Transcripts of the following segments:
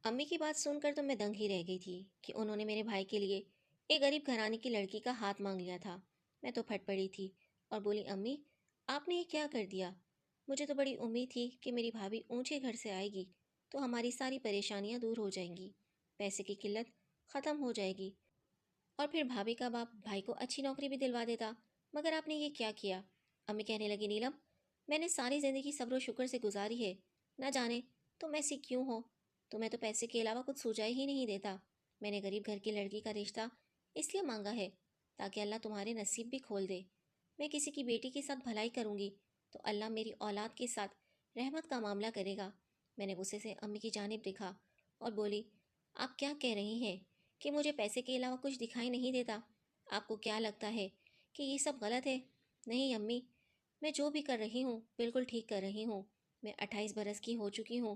امی کی بات سن کر تو میں دنگ ہی رہ گئی تھی کہ انہوں نے میرے بھائی کے لیے ایک غریب گھرانے کی لڑکی کا ہاتھ مانگ لیا تھا۔ میں تو پھٹ پڑی تھی اور بولی امی، آپ نے یہ کیا کر دیا؟ مجھے تو بڑی امید تھی کہ میری بھابھی اونچے گھر سے آئے گی تو ہماری ساری پریشانیاں دور ہو جائیں گی، پیسے کی قلت ختم ہو جائے گی اور پھر بھابھی کا باپ بھائی کو اچھی نوکری بھی دلوا دیتا، مگر آپ نے یہ کیا کیا؟ امی کہنے لگی نیلم، میں نے ساری زندگی صبر و شکر سے گزاری ہے، نہ جانے تم ایسی کیوں ہو؟ تمہیں تو پیسے کے علاوہ کچھ سوجائی ہی نہیں دیتا۔ میں نے غریب گھر کی لڑکی کا رشتہ اس لیے مانگا ہے تاکہ اللہ تمہارے نصیب بھی کھول دے۔ میں کسی کی بیٹی کے ساتھ بھلائی کروں گی تو اللہ میری اولاد کے ساتھ رحمت کا معاملہ کرے گا۔ میں نے غصے سے امی کی جانب دیکھا اور بولی، آپ کیا کہہ رہی ہیں کہ مجھے پیسے کے علاوہ کچھ دکھائی نہیں دیتا؟ آپ کو کیا لگتا ہے کہ یہ سب غلط ہے؟ نہیں امی، میں جو بھی کر رہی ہوں بالکل ٹھیک کر رہی ہوں۔ میں 28 برس کی ہو چکی ہوں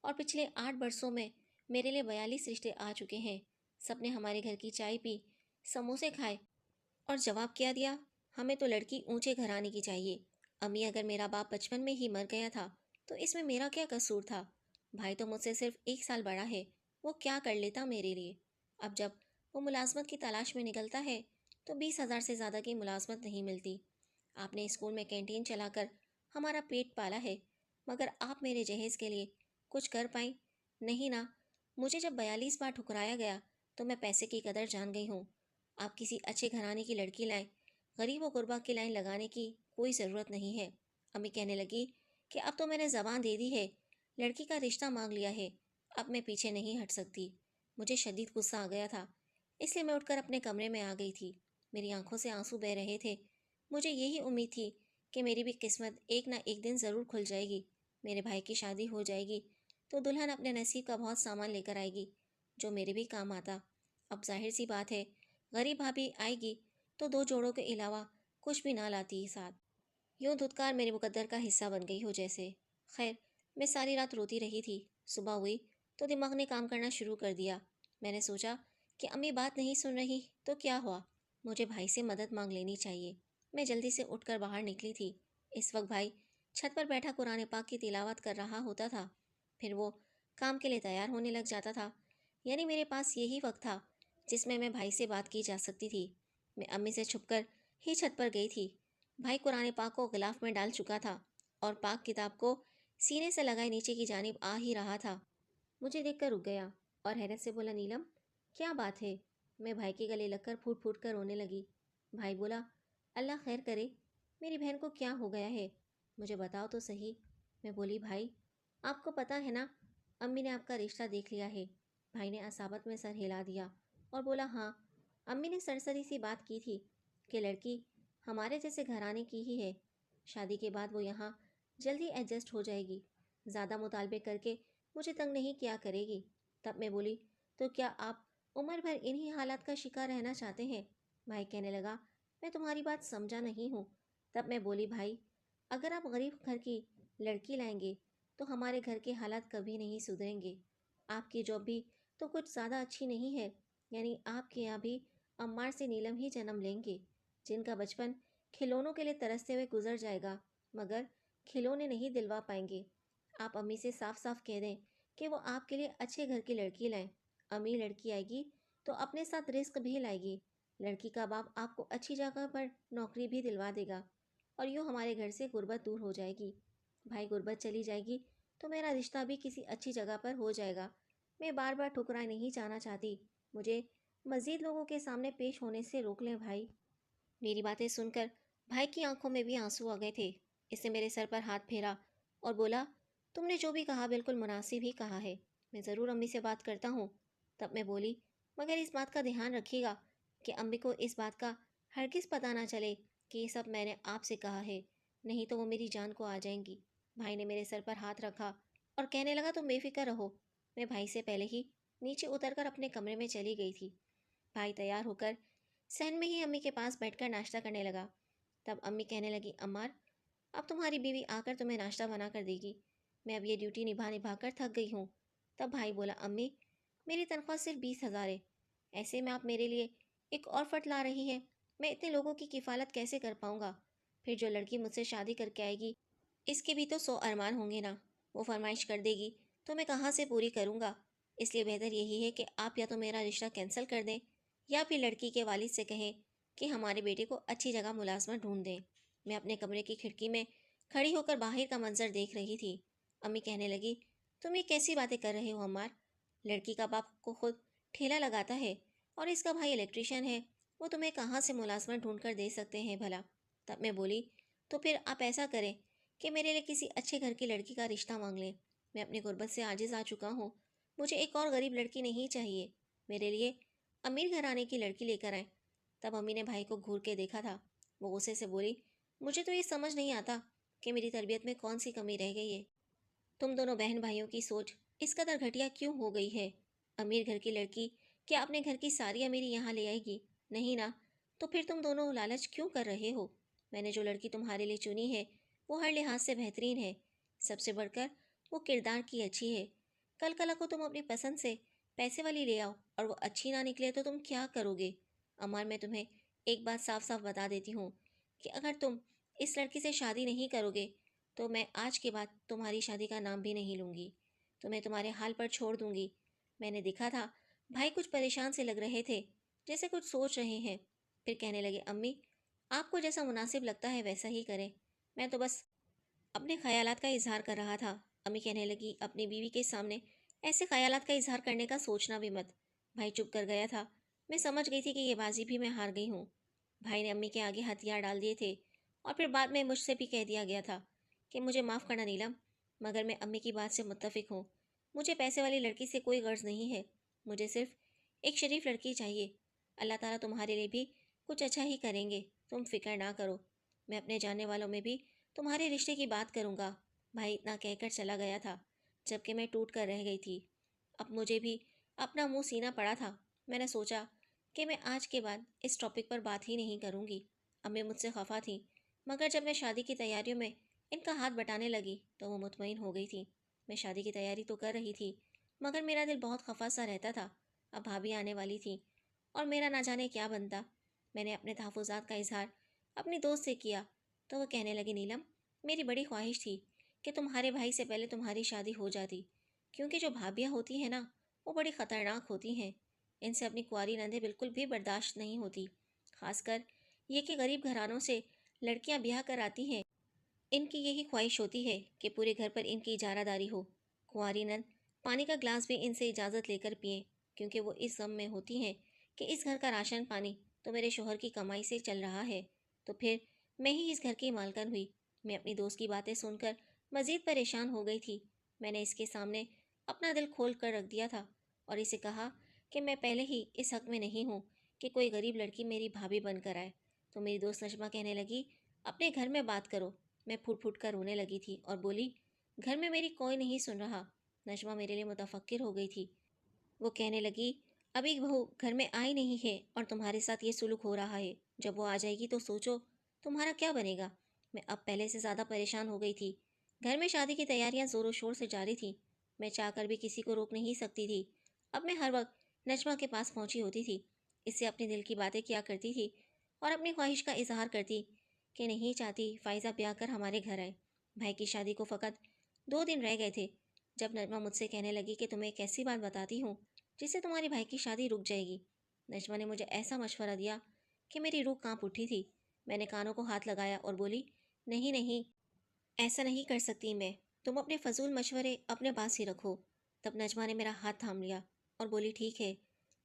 اور پچھلے 8 برسوں میں میرے لیے 42 رشتے آ چکے ہیں۔ سب نے ہمارے گھر کی چائے پی، سموسے کھائے اور جواب کیا دیا، ہمیں تو لڑکی اونچے گھرانے کی چاہیے۔ امی، اگر میرا باپ بچپن میں ہی مر گیا تھا تو اس میں میرا کیا قصور تھا؟ بھائی تو مجھ سے صرف 1 سال بڑا ہے، وہ کیا کر لیتا میرے لیے؟ اب جب وہ ملازمت کی تلاش میں نکلتا ہے تو 20,000 سے زیادہ کی ملازمت نہیں ملتی۔ آپ نے اسکول میں کینٹین چلا کر ہمارا پیٹ پالا ہے، مگر آپ میرے جہیز کے لیے کچھ کر پائیں؟ نہیں نا۔ مجھے جب 42 بار ٹھکرایا گیا تو میں پیسے کی قدر جان گئی ہوں۔ آپ کسی اچھے گھرانے کی لڑکی لائیں، غریب و غربا کی لائن لگانے کی کوئی ضرورت نہیں ہے۔ امی کہنے لگی کہ اب تو میں نے زبان دے دی ہے، لڑکی کا رشتہ مانگ لیا ہے، اب میں پیچھے نہیں ہٹ سکتی۔ مجھے شدید غصہ آ گیا تھا، اس لیے میں اٹھ کر اپنے کمرے میں آ گئی تھی۔ میری آنکھوں سے آنسو بہہ رہے تھے۔ مجھے یہی امید تھی کہ میری بھی قسمت ایک نہ ایک دن ضرور کھل جائے گی، میرے بھائی کی شادی ہو جائے گی تو دلہن اپنے نصیب کا بہت سامان لے کر آئے گی جو میرے بھی کام آتا۔ اب ظاہر سی بات ہے، غریب بھابھی آئے گی تو 2 جوڑوں کے علاوہ کچھ بھی نہ لاتی ہی ساتھ۔ یوں دھتکار میرے مقدر کا حصہ بن گئی ہو جیسے۔ خیر، میں ساری رات روتی رہی تھی۔ صبح ہوئی تو دماغ نے کام کرنا شروع کر دیا۔ میں نے سوچا کہ امی بات نہیں سن رہی تو کیا ہوا، مجھے بھائی سے مدد مانگ لینی چاہیے۔ میں جلدی سے اٹھ کر باہر نکلی تھی۔ اس وقت بھائی چھت پر بیٹھا قرآن پاک کی تلاوت کر رہا ہوتا تھا، پھر وہ کام کے لیے تیار ہونے لگ جاتا تھا۔ یعنی میرے پاس یہی وقت تھا جس میں بھائی سے بات کی جا سکتی تھی۔ میں امی سے چھپ کر ہی چھت پر گئی تھی۔ بھائی قرآن پاک کو غلاف میں ڈال چکا تھا اور پاک کتاب کو سینے سے لگائے نیچے کی جانب آ ہی رہا تھا۔ مجھے دیکھ کر رک گیا اور حیرت سے بولا، نیلم کیا بات ہے؟ میں بھائی کے گلے لگ کر پھوٹ پھوٹ کر رونے لگی۔ بھائی بولا، اللہ خیر کرے، میری بہن کو کیا ہو گیا ہے، مجھے بتاؤ تو صحیح۔ میں بولی، بھائی آپ کو پتہ ہے نا، امی نے آپ کا رشتہ دیکھ لیا ہے۔ بھائی نے عصابت میں سر ہلا دیا اور بولا، ہاں، امی نے سرسری سی بات کی تھی کہ لڑکی ہمارے جیسے گھرانے کی ہی ہے، شادی کے بعد وہ یہاں جلدی ایڈجسٹ ہو جائے گی، زیادہ مطالبے کر کے مجھے تنگ نہیں کیا کرے گی۔ تب میں بولی، تو کیا آپ عمر بھر انہی حالات کا شکار رہنا چاہتے ہیں؟ بھائی کہنے لگا، میں تمہاری بات سمجھا نہیں ہوں۔ تب میں بولی، بھائی اگر آپ غریب گھر کی لڑکی لائیں گے تو ہمارے گھر کے حالات کبھی نہیں سدھریں گے۔ آپ کی جاب بھی تو کچھ زیادہ اچھی نہیں ہے، یعنی آپ کے یہاں بھی عمار سے نیلم ہی جنم لیں گے، جن کا بچپن کھلونوں کے لیے ترستے ہوئے گزر جائے گا، مگر کھلونے نہیں دلوا پائیں گے۔ آپ امی سے صاف صاف کہہ دیں کہ وہ آپ کے لیے اچھے گھر کی لڑکی لائیں۔ امی لڑکی آئے گی تو اپنے ساتھ رزق بھی لائے گی، لڑکی کا باپ آپ کو اچھی جگہ پر نوکری بھی دلوا دے گا اور یوں ہمارے گھر سے غربت دور ہو جائے گی۔ بھائی غربت چلی جائے گی تو میرا رشتہ بھی کسی اچھی جگہ پر ہو جائے گا۔ میں بار بار ٹھکرائے نہیں جانا چاہتی، مجھے مزید لوگوں کے سامنے پیش ہونے سے روک لیں بھائی۔ میری باتیں سن کر بھائی کی آنکھوں میں بھی آنسو آ گئے تھے۔ اس نے میرے سر پر ہاتھ پھیرا اور بولا، تم نے جو بھی کہا بالکل مناسب ہی کہا ہے، میں ضرور امی سے بات کرتا ہوں۔ تب میں بولی، مگر اس بات کا دھیان رکھیے گا کہ امی کو اس بات کا ہرگز پتہ نہ چلے کہ یہ سب میں نے آپ سے کہا ہے، نہیں تو وہ میری جان کو آ جائیں گی۔ بھائی نے میرے سر پر ہاتھ رکھا اور کہنے لگا، تم بے فکر رہو۔ میں بھائی سے پہلے ہی نیچے اتر کر اپنے کمرے میں چلی گئی تھی۔ بھائی تیار ہو کر صحن میں ہی امی کے پاس بیٹھ کر ناشتہ کرنے لگا۔ تب امی کہنے لگی، عمار اب تمہاری بیوی آ کر تمہیں ناشتہ بنا کر دے گی، میں اب یہ ڈیوٹی نبھا نبھا کر تھک گئی ہوں۔ تب بھائی بولا، امی میری تنخواہ صرف 20,000 ہے، ایسے میں آپ میرے لیے ایک اور فٹ لا رہی ہیں، میں اتنے لوگوں کی کفالت کیسے کر پاؤں گا؟ پھر جو لڑکی مجھ سے شادی کر کے آئے گی اس کے بھی تو 100 ارمان ہوں گے نا، وہ فرمائش کر دے گی تو میں کہاں سے پوری کروں گا؟ اس لیے بہتر یہی ہے کہ آپ یا تو میرا رشتہ کینسل کر دیں یا پھر لڑکی کے والد سے کہیں کہ ہمارے بیٹے کو اچھی جگہ ملازمت ڈھونڈ دیں۔ میں اپنے کمرے کی کھڑکی میں کھڑی ہو کر باہر کا منظر دیکھ رہی تھی۔ امی کہنے لگی، تم یہ کیسی باتیں کر رہے ہو عمار؟ لڑکی کا باپ کو خود ٹھیلا لگاتا ہے اور اس کا بھائی الیکٹریشین ہے، وہ تمہیں کہاں سے ملازمت ڈھونڈ کر دے سکتے ہیں بھلا؟ تب میں بولی، تو پھر آپ ایسا کریں کہ میرے لیے کسی اچھے گھر کی لڑکی کا رشتہ مانگ لیں۔ میں اپنی غربت سے عاجز آ چکا ہوں، مجھے ایک اور غریب لڑکی نہیں چاہیے، میرے لیے امیر گھرانے کی لڑکی لے کر آئیں۔ تب امی نے بھائی کو گھور کے دیکھا تھا۔ وہ غصے سے بولی، مجھے تو یہ سمجھ نہیں آتا کہ میری تربیت میں کون سی کمی رہ گئی ہے۔ تم دونوں بہن بھائیوں کی سوچ اس قدر گھٹیا کیوں ہو گئی ہے؟ امیر گھر کی لڑکی کیا اپنے گھر کی ساری امیری یہاں لے آئے گی؟ نہیں نا، تو پھر تم دونوں لالچ کیوں کر رہے ہو؟ میں نے جو لڑکی تمہارے لیے چنی ہے وہ ہر لحاظ سے بہترین ہے، سب سے بڑھ کر وہ کردار کی اچھی ہے۔ کل کلا کو تم اپنی پسند سے پیسے والی لے آؤ اور وہ اچھی نہ نکلے تو تم کیا کرو گے؟ عمار، میں تمہیں ایک بات صاف صاف بتا دیتی ہوں کہ اگر تم اس لڑکی سے شادی نہیں کرو گے تو میں آج کے بعد تمہاری شادی کا نام بھی نہیں لوں گی، تمہیں تمہارے حال پر چھوڑ دوں گی۔ میں نے دیکھا تھا بھائی کچھ پریشان سے لگ رہے تھے، جیسے کچھ سوچ رہے ہیں، پھر کہنے لگے، امی آپ کو جیسا مناسب لگتا ہے ویسا ہی کریں، میں تو بس اپنے خیالات کا اظہار کر رہا تھا۔ امی کہنے لگی، اپنی بیوی کے سامنے ایسے خیالات کا اظہار کرنے کا سوچنا بھی مت۔ بھائی چپ کر گیا تھا۔ میں سمجھ گئی تھی کہ یہ بازی بھی میں ہار گئی ہوں۔ بھائی نے امی کے آگے ہتھیار ڈال دیے تھے اور پھر بعد میں مجھ سے بھی کہہ دیا گیا تھا کہ مجھے معاف کرنا نیلم، مگر میں امی کی بات سے متفق ہوں۔ مجھے پیسے والی لڑکی سے کوئی غرض نہیں ہے، مجھے صرف ایک شریف لڑکی چاہیے۔ اللہ تعالیٰ تمہارے لیے بھی کچھ اچھا ہی کریں گے، تم فکر نہ کرو۔ میں اپنے جاننے والوں میں بھی تمہارے رشتے کی بات کروں گا۔ بھائی اتنا کہہ کر چلا گیا تھا جبکہ میں ٹوٹ کر رہ گئی تھی۔ اب مجھے بھی اپنا منہ سینا پڑا تھا۔ میں نے سوچا کہ میں آج کے بعد اس ٹاپک پر بات ہی نہیں کروں گی۔ امی مجھ سے خفا تھیں، مگر جب میں شادی کی تیاریوں میں ان کا ہاتھ بٹانے لگی تو وہ مطمئن ہو گئی تھی۔ میں شادی کی تیاری تو کر رہی تھی مگر میرا دل بہت خفا سا رہتا تھا۔ اب بھابھی آنے والی تھی اور میرا نہ جانے کیا بنتا۔ میں نے اپنے تحفظات کا اظہار اپنی دوست سے کیا تو وہ کہنے لگی، نیلم میری بڑی خواہش تھی کہ تمہارے بھائی سے پہلے تمہاری شادی ہو جاتی، کیونکہ جو بھابیاں ہوتی ہیں نا وہ بڑی خطرناک ہوتی ہیں، ان سے اپنی کنواری نندیں بالکل بھی برداشت نہیں ہوتی، خاص کر یہ کہ غریب گھرانوں سے لڑکیاں بیاہ کر آتی ہیں۔ ان کی یہی خواہش ہوتی ہے کہ پورے گھر پر ان کی اجارہ داری ہو۔ کنواری نند پانی کا گلاس بھی ان سے اجازت لے کر پئیں، کیونکہ وہ اس غم میں ہوتی ہیں کہ اس گھر کا راشن پانی تو میرے شوہر کی کمائی سے چل رہا ہے، تو پھر میں ہی اس گھر کی مالکن ہوئی۔ میں اپنی دوست کی باتیں سن کر مزید پریشان ہو گئی تھی۔ میں نے اس کے سامنے اپنا دل کھول کر رکھ دیا تھا اور اسے کہا کہ میں پہلے ہی اس حق میں نہیں ہوں کہ کوئی غریب لڑکی میری بھابھی بن کر آئے۔ تو میری دوست نجمہ کہنے لگی، اپنے گھر میں بات کرو۔ میں پھوٹ پھوٹ کر رونے لگی تھی اور بولی، گھر میں میری کوئی نہیں سن رہا۔ نجمہ میرے لیے متفکر ہو گئی تھی۔ وہ کہنے لگی، ابھی بہو گھر میں آئی نہیں ہے اور تمہارے ساتھ یہ سلوک ہو رہا ہے، جب وہ آ جائے گی تو سوچو تمہارا کیا بنے گا۔ میں اب پہلے سے زیادہ پریشان ہو گئی تھی۔ گھر میں شادی کی تیاریاں زور و شور سے جاری تھیں، میں چاہ کر بھی کسی کو روک نہیں سکتی تھی۔ اب میں ہر وقت نجمہ کے پاس پہنچی ہوتی تھی، اس سے اپنے دل کی باتیں کیا کرتی تھی اور اپنی خواہش کا اظہار کرتی کہ نہیں چاہتی فائزہ بیاہ کر ہمارے گھر آئے۔ بھائی کی شادی کو فقط 2 دن رہ گئے تھے جب نجمہ مجھ سے کہنے لگی کہ تمہیں ایک ایسی بات بتاتی ہوں جس سے تمہاری بھائی کی شادی رک جائے گی۔ نجمہ نے مجھے ایسا مشورہ دیا کہ میری روح کانپ اٹھی تھی۔ میں نے کانوں کو ہاتھ لگایا اور بولی، نہیں نہیں، ایسا نہیں کر سکتی میں، تم اپنے فضول مشورے اپنے پاس ہی رکھو۔ تب نجمہ نے میرا ہاتھ تھام لیا اور بولی، ٹھیک ہے،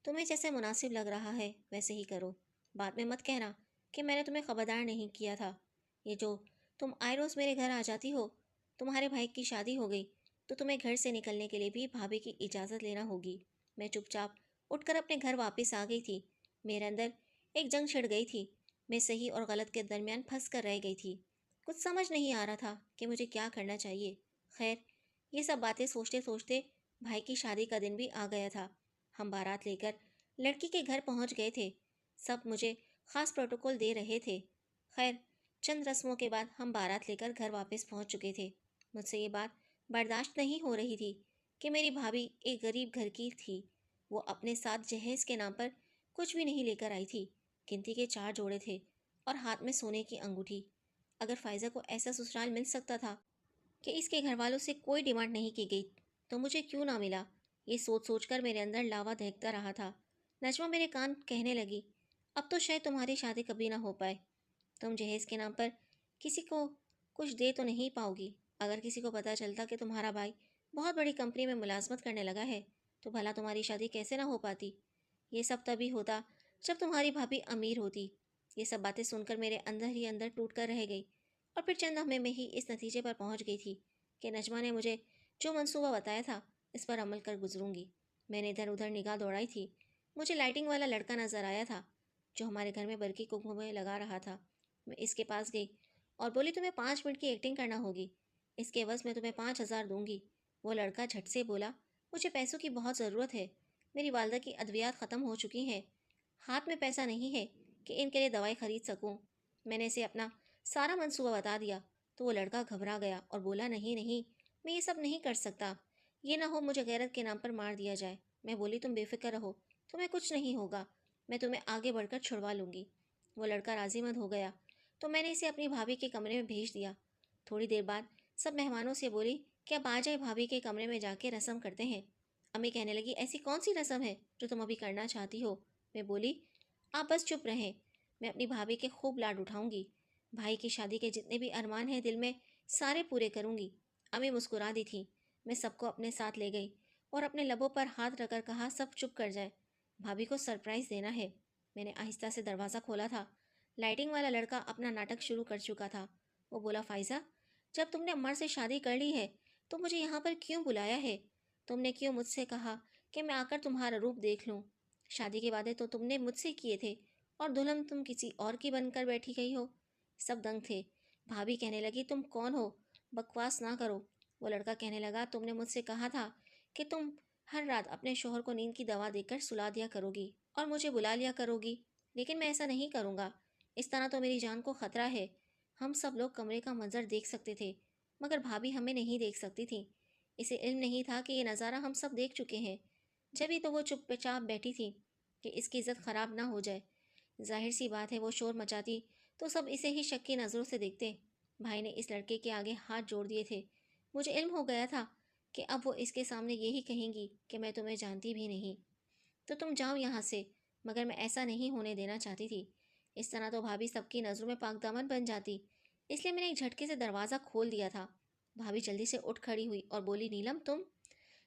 تمہیں جیسے مناسب لگ رہا ہے ویسے ہی کرو، بعد میں مت کہنا کہ میں نے تمہیں خبردار نہیں کیا تھا۔ یہ جو تم آئے روز میرے گھر آ جاتی ہو، تمہارے بھائی کی شادی ہو گئی تو تمہیں گھر سے نکلنے کے لیے بھی بھابھی کی اجازت لینا ہوگی۔ میں چپ چاپ اٹھ کر اپنے گھر واپس آ گئی تھی۔ میرے اندر ایک جنگ چھڑ گئی تھی، میں صحیح اور غلط کے درمیان پھنس کر رہ گئی تھی۔ کچھ سمجھ نہیں آ رہا تھا کہ مجھے کیا کرنا چاہیے۔ خیر، یہ سب باتیں سوچتے سوچتے بھائی کی شادی کا دن بھی آ گیا تھا۔ ہم بارات لے کر لڑکی کے گھر پہنچ گئے تھے۔ سب مجھے خاص پروٹوکول دے رہے تھے۔ خیر، چند رسموں کے بعد ہم بارات لے کر گھر واپس پہنچ چکے تھے۔ مجھ سے یہ بات برداشت نہیں ہو رہی تھی کہ میری بھابھی ایک غریب گھر کی تھی۔ وہ اپنے ساتھ جہیز کے نام پر کچھ بھی نہیں لے کر آئی تھی، گنتی کے 4 جوڑے تھے اور ہاتھ میں سونے کی انگوٹھی۔ اگر فائزہ کو ایسا سسرال مل سکتا تھا کہ اس کے گھر والوں سے کوئی ڈیمانڈ نہیں کی گئی تو مجھے کیوں نہ ملا؟ ये सोच सोच कर मेरे अंदर लावा दहकता रहा था। नजमा मेरे कान कहने लगी, अब तो शायद तुम्हारी शादी कभी ना हो पाए। तुम जहेज के नाम पर किसी को कुछ दे तो नहीं पाओगी। अगर किसी को पता चलता कि तुम्हारा भाई बहुत बड़ी कंपनी में मुलाजमत करने लगा है, तो भला तुम्हारी शादी कैसे ना हो पाती। ये सब तभी होता जब तुम्हारी भाभी अमीर होती। ये सब बातें सुनकर मेरे अंदर ही अंदर टूट कर रह गई, और फिर चंद लम्हे में ही इस नतीजे पर पहुंच गई थी कि नजमा ने मुझे जो मंसूबा बताया था, इस पर अमल कर गुजरूंगी। मैंने इधर उधर निगाह दौड़ाई थी। मुझे लाइटिंग वाला लड़का नजर आया था, जो हमारे घर में बरकी को मुँह लगा रहा था। मैं इसके पास गई और बोली, तुम्हें 5 मिनट की एक्टिंग करना होगी, इसके एवज में तुम्हें 5,000 दूंगी। वो लड़का झट से बोला, मुझे पैसों की बहुत ज़रूरत है, मेरी वालदा की अद्वियात ख़त्म हो चुकी हैं, हाथ में पैसा नहीं है कि इनके लिए दवाई खरीद सकूं। मैंने इसे अपना सारा मंसूबा बता दिया तो वो लड़का घबरा गया और बोला, नहीं नहीं, मैं ये सब नहीं कर सकता, ये ना हो मुझे गैरत के नाम पर मार दिया जाए। मैं बोली, तुम बेफिक्र रहो, तुम्हें कुछ नहीं होगा, मैं तुम्हें आगे बढ़कर छुड़वा लूँगी। वो लड़का राजी मत हो गया तो मैंने इसे अपनी भाभी के कमरे में भेज दिया। थोड़ी देर बाद सब मेहमानों से बोली कि अब आ जाए, भाभी के कमरे में जाके रस्म करते हैं। अम्मी कहने लगी, ऐसी कौन सी रस्म है जो तुम अभी करना चाहती हो। मैं बोली, आप बस चुप रहें, मैं अपनी भाभी के खूब लाड उठाऊंगी, भाई की शादी के जितने भी अरमान हैं दिल में, सारे पूरे करूंगी। अम्मी मुस्कुरा दी थी। मैं सबको अपने साथ ले गई और अपने लबों पर हाथ रखकर कहा, सब चुप कर जाए, भाभी को सरप्राइज़ देना है। मैंने आहिस्ता से दरवाज़ा खोला था। लाइटिंग वाला लड़का अपना नाटक शुरू कर चुका था। वो बोला, फ़ाइज़ा, जब तुमने अम्मार से शादी कर ली है तो मुझे यहाँ पर क्यों बुलाया है। तुमने क्यों मुझसे कहा कि मैं आकर तुम्हारा रूप देख लूँ। शादी के वादे तो तुमने मुझसे किए थे और दुल्हन तुम किसी और की बनकर बैठी गई हो। सब दंग थे। भाभी कहने लगी, तुम कौन हो, बकवास ना करो। वो लड़का कहने लगा, तुमने मुझसे कहा था कि तुम हर रात अपने शोहर को नींद की दवा देकर सुला दिया करोगी और मुझे बुला लिया करोगी, लेकिन मैं ऐसा नहीं करूँगा। इस तरह तो मेरी जान को खतरा है। हम सब लोग कमरे का मंजर देख सकते थे, मगर भाभी हमें नहीं देख सकती थी। इसे इल्म नहीं था कि ये नज़ारा हम सब देख चुके हैं। जब ही तो वो चुपचाप बैठी थी कि इसकी इज्जत ख़राब ना हो जाए। जाहिर सी बात है, वो शोर मचाती तो सब इसे ही शक की नज़रों से देखते। भाई ने इस लड़के के आगे हाथ जोड़ दिए थे। मुझे इल्म हो गया था कि अब वो इसके सामने यही कहेंगी कि मैं तुम्हें जानती भी नहीं, तो तुम जाओ यहाँ से। मगर मैं ऐसा नहीं होने देना चाहती थी। इस तरह तो भाभी सबकी नज़रों में पाकदामन बन जाती, इसलिए मैंने एक झटके से दरवाज़ा खोल दिया था। भाभी जल्दी से उठ खड़ी हुई और बोली, नीलम तुम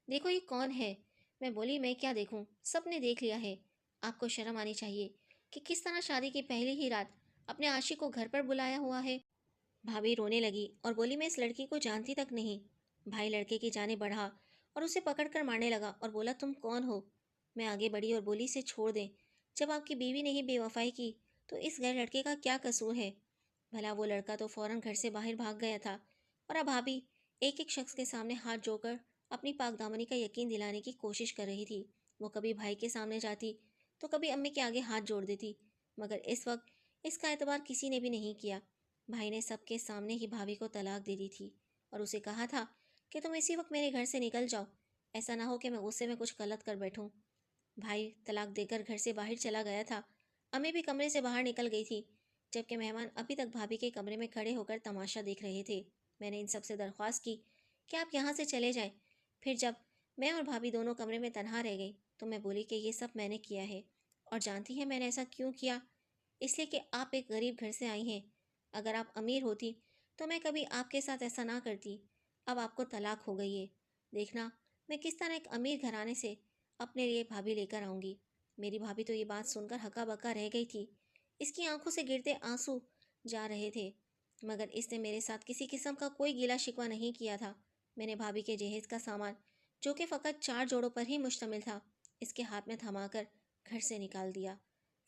देखो ये कौन है। मैं बोली, मैं क्या देखूं, सब ने देख लिया है। आपको शर्म आनी चाहिए कि किस तरह शादी की पहली ही रात अपने आशिक को घर पर बुलाया हुआ है। भाभी रोने लगी और बोली, मैं इस लड़की को जानती तक नहीं। भाई लड़के की जाने बढ़ा और उसे पकड़कर मारने लगा और बोला, तुम कौन हो। मैं आगे बढ़ी और बोली, इसे छोड़ दें। जब आपकी बीवी ने ही बेवफाई की तो इस गैर लड़के का क्या कसूर है। भला वो लड़का तो फौरन घर से बाहर भाग गया था, और अब भाभी एक एक शख्स के सामने हाथ जोड़कर अपनी पाकदामनी का यकीन दिलाने की कोशिश कर रही थी। वो कभी भाई के सामने जाती तो कभी अम्मी के आगे हाथ जोड़ देती, मगर इस वक्त इसका एतबार किसी ने भी नहीं किया। भाई ने सबके सामने ही भाभी को तलाक दे दी थी और उसे कहा था कि तुम इसी वक्त मेरे घर से निकल जाओ, ऐसा ना हो कि मैं गुस्से में कुछ गलत कर बैठूं। भाई तलाक देकर घर से बाहर चला गया था। अम्मी भी कमरे से बाहर निकल गई थी, जबकि मेहमान अभी तक भाभी के कमरे में खड़े होकर तमाशा देख रहे थे। मैंने इन सबसे दरख्वास्त की कि आप यहाँ से चले जाएं। फिर जब मैं और भाभी दोनों कमरे में तनहा रह गई तो मैं बोली कि ये सब मैंने किया है, और जानती है मैंने ऐसा क्यों किया। इसलिए कि आप एक गरीब घर से आई हैं। अगर आप अमीर होती तो मैं कभी आपके साथ ऐसा ना करती। अब आपको तलाक हो गई है, देखना मैं किस तरह एक अमीर घराने से अपने लिए भाभी लेकर आऊँगी। मेरी भाभी तो ये बात सुनकर हक्का बक्का रह गई थी। इसकी आंखों से गिरते आंसू जा रहे थे, मगर इसने मेरे साथ किसी किस्म का कोई गिला शिकवा नहीं किया था। मैंने भाभी के जहेज का सामान, जो कि फ़कत 4 जोड़ों पर ही मुश्तमिल था, इसके हाथ में थमाकर घर से निकाल दिया।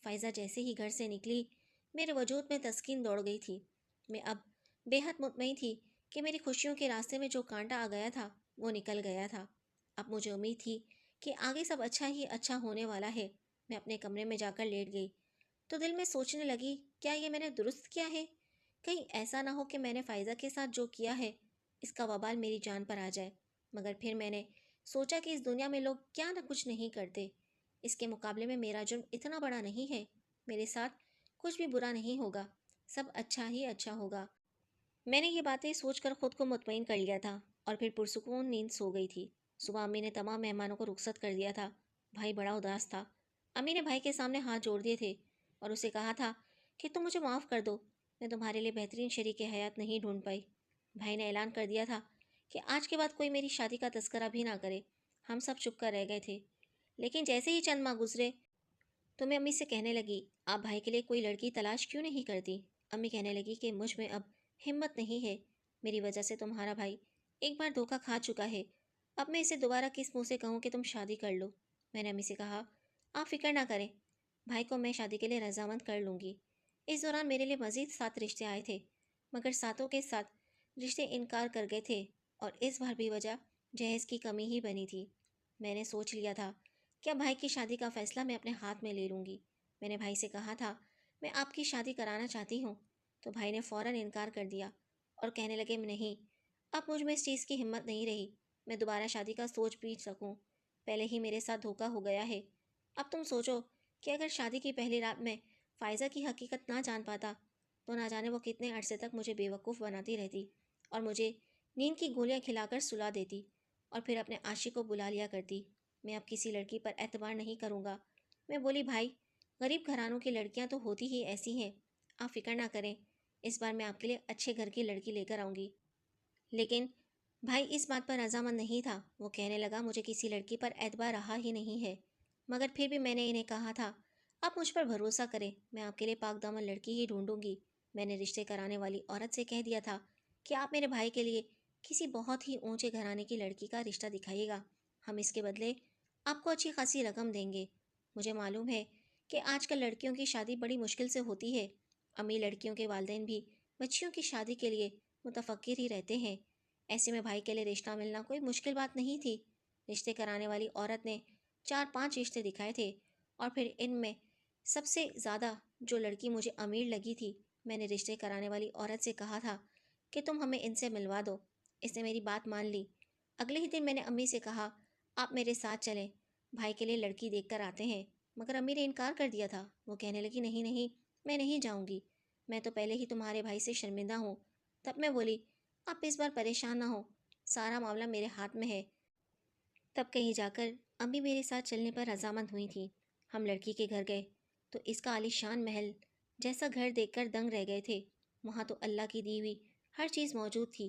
फ़ाइज़ा जैसे ही घर से निकली, मेरे वजूद में तस्कीन दौड़ गई थी। मैं अब बेहद मुतमईन थी कि मेरी खुशियों के रास्ते में जो कांटा आ गया था वो निकल गया था। अब मुझे उम्मीद थी कि आगे सब अच्छा ही अच्छा होने वाला है। मैं अपने कमरे में जाकर लेट गई तो दिल में सोचने लगी, क्या ये मैंने दुरुस्त किया है। कहीं ऐसा ना हो कि मैंने फ़ाइज़ा के साथ जो किया है इसका वबाल मेरी जान पर आ जाए। मगर फिर मैंने सोचा कि इस दुनिया में लोग क्या ना कुछ नहीं करते, इसके मुकाबले में मेरा जुर्म इतना बड़ा नहीं है। मेरे साथ कुछ भी बुरा नहीं होगा, सब अच्छा ही अच्छा होगा। मैंने ये बातें सोचकर खुद को मुतमईन कर लिया था और फिर पुरसुकून नींद सो गई थी। सुबह अम्मी ने तमाम मेहमानों को रुखसत कर दिया था। भाई बड़ा उदास था। अम्मी ने भाई के सामने हाथ जोड़ दिए थे और उसे कहा था कि तुम मुझे माफ़ कर दो, मैं तुम्हारे लिए बेहतरीन शरीक हयात नहीं ढूंढ पाई। भाई ने ऐलान कर दिया था कि आज के बाद कोई मेरी शादी का तस्करा भी ना करे। हम सब चुप कर रह गए थे। लेकिन जैसे ही चंद माह गुजरे तो मैं अम्मी से कहने लगी, आप भाई के लिए कोई लड़की तलाश क्यों नहीं करती? अम्मी कहने लगी कि मुझ में अब हिम्मत नहीं है। मेरी वजह से तुम्हारा भाई एक बार धोखा खा चुका है। अब मैं इसे दोबारा किस मुंह से कहूँ कि तुम शादी कर लो? मैंने अम्मी से कहा, आप फिक्र ना करें, भाई को मैं शादी के लिए रजामंद कर लूँगी। इस दौरान मेरे लिए मज़ीद 7 रिश्ते आए थे, मगर सातों के साथ रिश्ते इनकार कर गए थे और इस बार भी वजह जहेज़ की कमी ही बनी थी। मैंने सोच लिया था कि अब भाई की शादी का फ़ैसला मैं अपने हाथ में ले लूँगी। मैंने भाई से कहा था, मैं आपकी शादी कराना चाहती हूँ। तो भाई ने फ़ौरन इनकार कर दिया और कहने लगे, नहीं, अब मुझ में इस चीज़ की हिम्मत नहीं रही, मैं दोबारा शादी का सोच भी सकूँ। पहले ही मेरे साथ धोखा हो गया है। अब तुम सोचो कि अगर शादी की पहली रात में फ़ायज़ा की हकीकत ना जान पाता तो ना जाने वो कितने अरसे तक मुझे बेवकूफ़ बनाती रहती और मुझे नींद की गोलियां खिलाकर सुला देती और फिर अपने आशिक को बुला लिया करती। मैं अब किसी लड़की पर एतबार नहीं करूँगा। मैं बोली, भाई, गरीब घरानों की लड़कियां तो होती ही ऐसी हैं, आप फिक्र ना करें, इस बार मैं आपके लिए अच्छे घर की लड़की लेकर आऊँगी। लेकिन भाई इस बात पर रजामंद नहीं था। वो कहने लगा, मुझे किसी लड़की पर एतबार रहा ही नहीं है। मगर फिर भी मैंने इन्हें कहा था, आप मुझ पर भरोसा करें, मैं आपके लिए पाक दामन लड़की ही ढूंढूंगी। मैंने रिश्ते कराने वाली औरत से कह दिया था कि आप मेरे भाई के लिए किसी बहुत ही ऊंचे घराने की लड़की का रिश्ता दिखाइएगा, हम इसके बदले आपको अच्छी खासी रकम देंगे। मुझे मालूम है कि आजकल लड़कियों की शादी बड़ी मुश्किल से होती है। अमीर लड़कियों के वालिदैन भी बच्चियों की शादी के लिए मुतफक्किर ही रहते हैं। ऐसे में भाई के लिए रिश्ता मिलना कोई मुश्किल बात नहीं थी। रिश्ते कराने वाली औरत ने 4-5 रिश्ते दिखाए थे और फिर इनमें सबसे ज़्यादा जो लड़की मुझे अमीर लगी थी, मैंने रिश्ते कराने वाली औरत से कहा था कि तुम हमें इनसे मिलवा दो। इसने मेरी बात मान ली। अगले ही दिन मैंने अम्मी से कहा, आप मेरे साथ चलें, भाई के लिए लड़की देख कर आते हैं। मगर अम्मी ने इनकार कर दिया था। वो कहने लगी, नहीं नहीं, मैं नहीं जाऊँगी, मैं तो पहले ही तुम्हारे भाई से शर्मिंदा हूँ। तब मैं बोली, आप इस बार परेशान ना हो, सारा मामला मेरे हाथ में है। तब कहीं जाकर अम्मी मेरे साथ चलने पर रजामंद हुई थी। हम लड़की के घर गए तो इसका आलीशान महल जैसा घर देखकर दंग रह गए थे। वहाँ तो अल्लाह की दी हुई हर चीज़ मौजूद थी,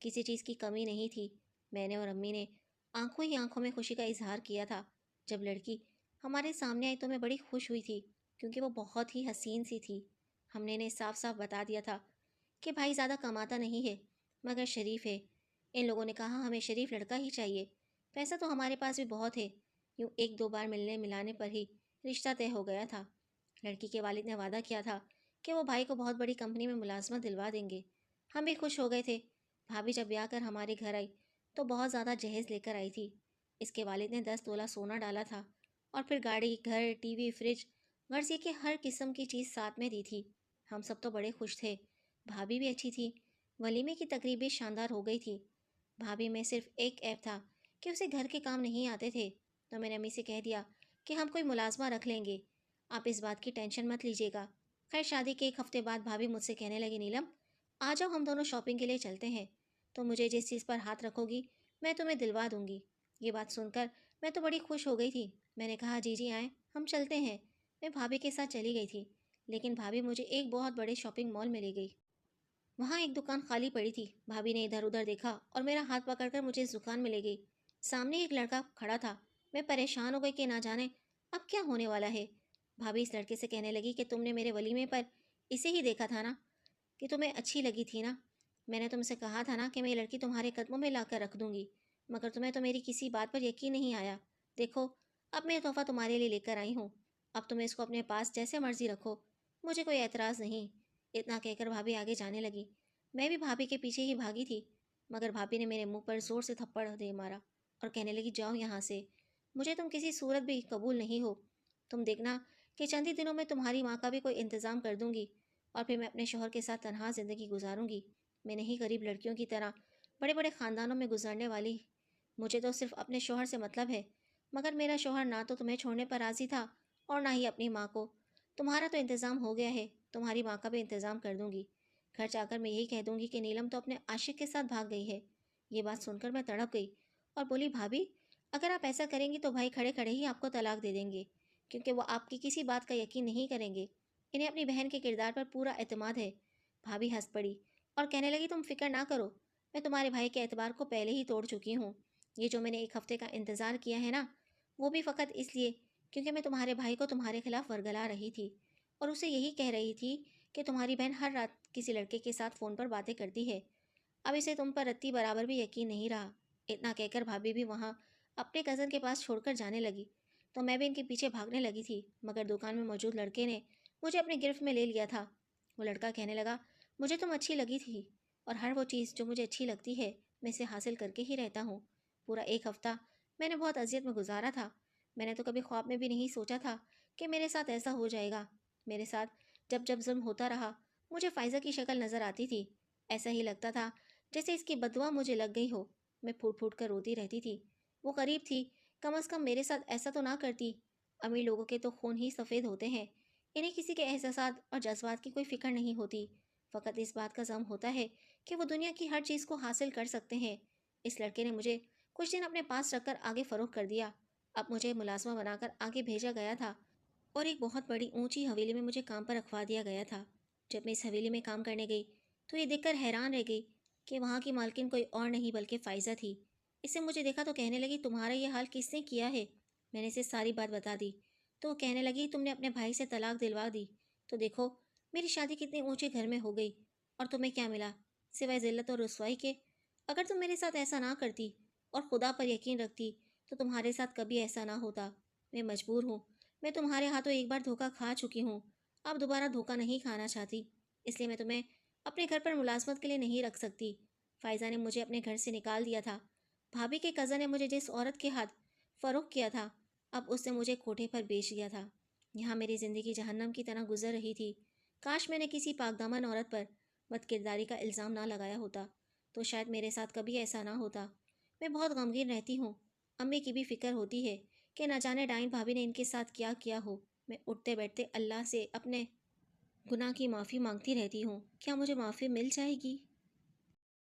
किसी चीज़ की कमी नहीं थी। मैंने और अम्मी ने आंखों ही आंखों में खुशी का इजहार किया था। जब लड़की हमारे सामने आई तो मैं बड़ी खुश हुई थी, क्योंकि वो बहुत ही हसीन सी थी। हमने इन्हें साफ साफ बता दिया था कि भाई ज़्यादा कमाता नहीं है, मगर शरीफ है। इन लोगों ने कहा, हमें शरीफ लड़का ही चाहिए, पैसा तो हमारे पास भी बहुत है। यूँ एक दो बार मिलने मिलाने पर ही रिश्ता तय हो गया था। लड़की के वालिद ने वादा किया था कि वो भाई को बहुत बड़ी कंपनी में मुलाजमत दिलवा देंगे। हम भी खुश हो गए थे। भाभी जब ब्याह कर हमारे घर आई तो बहुत ज़्यादा जहेज़ लेकर आई थी। इसके वालिद ने 10 तोला सोना डाला था और फिर गाड़ी, घर, टीवी, फ्रिज, गर्जिए की हर किस्म की चीज़ साथ में दी थी। हम सब तो बड़े खुश थे। भाभी भी अच्छी थी। वलीमे की तकरीब भी शानदार हो गई थी। भाभी में सिर्फ एक ऐप था कि उसे घर के काम नहीं आते थे। तो मैंने अम्मी से कह दिया कि हम कोई मुलाजमा रख लेंगे, आप इस बात की टेंशन मत लीजिएगा। खैर शादी के 1 हफ्ते बाद भाभी मुझसे कहने लगी, नीलम, आ जाओ हम दोनों शॉपिंग के लिए चलते हैं, तो मुझे जिस चीज़ पर हाथ रखोगी मैं तुम्हें दिलवा दूंगी। ये बात सुनकर मैं तो बड़ी खुश हो गई थी। मैंने कहा, जी जी आए, हम चलते हैं। मैं भाभी के साथ चली गई थी, लेकिन भाभी मुझे एक बहुत बड़े शॉपिंग मॉल में ले गई। वहाँ एक दुकान खाली पड़ी थी। भाभी ने इधर उधर देखा और मेरा हाथ पकड़कर मुझे इस दुकान में ले गई। सामने एक लड़का खड़ा था। मैं परेशान हो गई कि ना जाने अब क्या होने वाला है। भाभी इस लड़के से कहने लगी कि तुमने मेरे वलीमे पर इसे ही देखा था ना, कि तुम्हें अच्छी लगी थी ना। मैंने तुमसे कहा था ना कि मैं ये लड़की तुम्हारे कदमों में ला कर रख दूंगी, मगर तुम्हें तो मेरी किसी बात पर यकीन नहीं आया। देखो, अब मैं ये तोहफा तुम्हारे लिए लेकर आई हूँ, अब तुम इसको अपने पास जैसे मर्जी रखो, मुझे कोई एतराज़ नहीं। इतना कहकर भाभी आगे जाने लगी। मैं भी भाभी के पीछे ही भागी थी, मगर भाभी ने मेरे मुंह पर ज़ोर से थप्पड़ दे मारा और कहने लगी, जाओ यहाँ से, मुझे तुम किसी सूरत भी कबूल नहीं हो। तुम देखना कि चंद ही दिनों में तुम्हारी माँ का भी कोई इंतज़ाम कर दूंगी और फिर मैं अपने शोहर के साथ तनहा ज़िंदगी गुजारूंगी। मैं नहीं गरीब लड़कियों की तरह बड़े बड़े ख़ानदानों में गुजरने वाली। मुझे तो सिर्फ अपने शोहर से मतलब है, मगर मेरा शोहर ना तो तुम्हें छोड़ने पर राज़ी था और ना ही अपनी माँ को। तुम्हारा तो इंतज़ाम हो गया है, तुम्हारी माँ का भी इंतज़ाम कर दूंगी। घर जाकर मैं यही कह दूंगी कि नीलम तो अपने आशिक के साथ भाग गई है। ये बात सुनकर मैं तड़प गई और बोली, भाभी अगर आप ऐसा करेंगी तो भाई खड़े खड़े ही आपको तलाक दे देंगे, क्योंकि वो आपकी किसी बात का यकीन नहीं करेंगे। इन्हें अपनी बहन के किरदार पर पूरा एतमाद है। भाभी हंस पड़ी और कहने लगी, तुम फिक्र ना करो, मैं तुम्हारे भाई के एतबार को पहले ही तोड़ चुकी हूँ। ये जो मैंने एक हफ्ते का इंतज़ार किया है ना, वो भी फ़कत इसलिए क्योंकि मैं तुम्हारे भाई को तुम्हारे खिलाफ वरगला रही थी और उसे यही कह रही थी कि तुम्हारी बहन हर रात किसी लड़के के साथ फ़ोन पर बातें करती है। अब इसे तुम पर रत्ती बराबर भी यकीन नहीं रहा। इतना कहकर भाभी भी वहाँ अपने कज़न के पास छोड़कर जाने लगी, तो मैं भी इनके पीछे भागने लगी थी, मगर दुकान में मौजूद लड़के ने मुझे अपनी गिरफ्त में ले लिया था। वो लड़का कहने लगा, मुझे तुम अच्छी लगी थी और हर वो चीज़ जो मुझे अच्छी लगती है मैं इसे हासिल करके ही रहता हूँ। पूरा एक हफ्ता मैंने बहुत अजियत में गुजारा था। मैंने तो कभी ख्वाब में भी नहीं सोचा था कि मेरे साथ ऐसा हो जाएगा। मेरे साथ जब जब जुल्म होता रहा, मुझे फ़ाइज़ा की शक्ल नज़र आती थी। ऐसा ही लगता था जैसे इसकी बददुआ मुझे लग गई हो। मैं फूट फूट कर रोती रहती थी। वो करीब थी, कम अज़ कम मेरे साथ ऐसा तो ना करती। अमीर लोगों के तो खून ही सफ़ेद होते हैं, इन्हें किसी के एहसासात और जज्बात की कोई फ़िक्र नहीं होती। फ़कत इस बात का ज़म होता है कि वो दुनिया की हर चीज़ को हासिल कर सकते हैं। इस लड़के ने मुझे कुछ दिन अपने पास रखकर आगे फ़रोख्त कर दिया। अब मुझे मुलाज़िमा बनाकर आगे भेजा गया था और एक बहुत बड़ी ऊंची हवेली में मुझे काम पर रखवा दिया गया था। जब मैं इस हवेली में काम करने गई तो ये देखकर हैरान रह गई कि वहाँ की मालकिन कोई और नहीं बल्कि फ़ाइज़ा थी। इससे मुझे देखा तो कहने लगी, तुम्हारा ये हाल किसने किया है? मैंने इसे सारी बात बता दी तो वो कहने लगी, तुमने अपने भाई से तलाक दिलवा दी तो देखो मेरी शादी कितने ऊंचे घर में हो गई, और तुम्हें क्या मिला सिवाय ज़िल्लत और रुसवाई के। अगर तुम मेरे साथ ऐसा ना करती और खुदा पर यकीन रखती तो तुम्हारे साथ कभी ऐसा ना होता। मैं मजबूर हूँ, मैं तुम्हारे हाथों एक बार धोखा खा चुकी हूँ, अब दोबारा धोखा नहीं खाना चाहती, इसलिए मैं तुम्हें अपने घर पर मुलाजमत के लिए नहीं रख सकती। फ़ाइज़ा ने मुझे अपने घर से निकाल दिया था। भाभी के कज़न ने मुझे जिस औरत के हाथ फ़रोख्त किया था, अब उसने मुझे कोठे पर बेच दिया था। यहाँ मेरी ज़िंदगी जहन्नम की तरह गुजर रही थी। काश मैंने किसी पाकदामन औरत पर बदकिरदारी का इल्ज़ाम ना लगाया होता, तो शायद मेरे साथ कभी ऐसा ना होता। मैं बहुत गमगीन रहती हूँ। अम्मी की भी फ़िक्र होती है कि न जाने डाइन भाभी ने इनके साथ क्या किया हो। मैं उठते बैठते अल्लाह से अपने गुनाह की माफ़ी मांगती रहती हूँ। क्या मुझे माफ़ी मिल जाएगी?